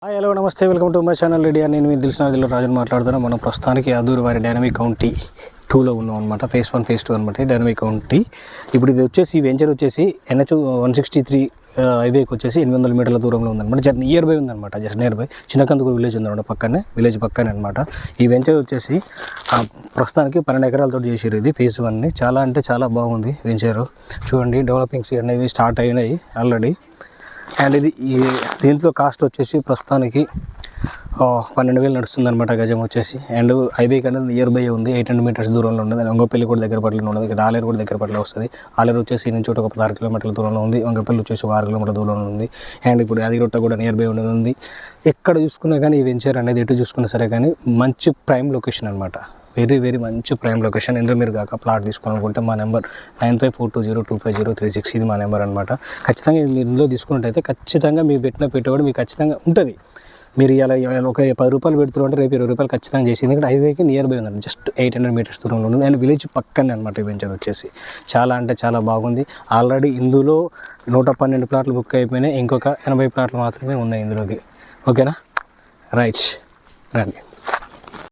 Hi hello నమస్తే welcome to my channel ready అని నేను మీకు తెలిసిన విధంలో రాజుని మాట్లాడుతున్నాను. మనం ప్రస్తుతానికి అదూరి వారి డైనమిక్ కౌంటీ 2లో ఉన్నాం అనమాట. ఫేజ్ 1 ఫేజ్ 2 అనమాట డైనమిక్ కౌంటీ. ఇప్పుడు ఇది వచ్చేసి ఈ వెంచర్ వచ్చేసి NH 163 హైవేకి వచ్చేసి 800 మీటర్ల దూరంలో ఉందన్నమాట. జస్ట్ నియర్ బై ఉందన్నమాట. Just near by Chinnakandukur village ఉందన్నమాట. పక్కనే విలేజ్ పక్కనే అనమాట. ఈ వెంచర్ వచ్చేసి ప్రస్తుతానికి 12 ఎకరాలతో చేసారు. ఇది ఫేజ్ 1ని చాలా అంటే చాలా బాగుంది వెంచర్. చూడండి డెవలపింగ్స్ అనేవి స్టార్ట్ అయినాయి ఆల్రెడీ. అండ్ ఇది దీంట్లో కాస్ట్ వచ్చేసి ప్రస్తుతానికి 12,000 నడుస్తుంది అనమాట గజం వచ్చేసి. అండ్ హైవేకి అనేది నియర్ బై ఉంది, 800 మీటర్స్ దూరంలో ఉంది. వంగపల్లి కూడా దగ్గర పట్ల ఉండదు, ఇక్కడ ఆలేరు కూడా దగ్గర పట్ల వస్తుంది. ఆలేరు వచ్చేసి ఈ నుంచి ఒక 16 కిలోమీటర్ల దూరంలో ఉంది, వంగపల్లి వచ్చేసి 6 కిలోమీటర్ల దూరంలో ఉంది. అండ్ ఇప్పుడు యాదగిరిగుట్ట కూడా నియర్ బై ఉంది. ఎక్కడ చూసుకున్నా కానీ ఈ వెంచర్ అనేది ఎటు చూసుకున్నా సరే కానీ మంచి ప్రైమ్ లొకేషన్ అనమాట. వెరీ మంచి ప్రైమ్ లొకేషన్. ఇందులో మీరు కాక ప్లాట్ తీసుకోవాలనుకుంటే మా నెంబర్ 9542025036 ఇది మా నెంబర్ అనమాట. ఖచ్చితంగా మీరు ఇందులో తీసుకున్నట్టయితే ఖచ్చితంగా మీరు పెట్టిన పెట్టుబడి మీకు ఖచ్చితంగా ఉంటుంది. మీరు ఇలా ఒక 10 రూపాయలు పెడుతున్నారు అంటే రేపు 20 రూపాయలు ఖచ్చితంగా చేసి, ఎందుకంటే హైవేకి నియర్ బై ఉందండి. జస్ట్ 800 మీటర్స్ దూరంలో ఉంది. అండ్ విలేజ్ పక్కనే అనమాట ఈ వెంచర్ వచ్చేసి. చాలా అంటే చాలా బాగుంది. ఆల్రెడీ ఇందులో 112 ప్లాట్లు బుక్ అయిపోయినాయి. ఇంకొక 80 ప్లాట్లు మాత్రమే ఉన్నాయి ఇందులోకి. ఓకేనా, రైట్ రండి.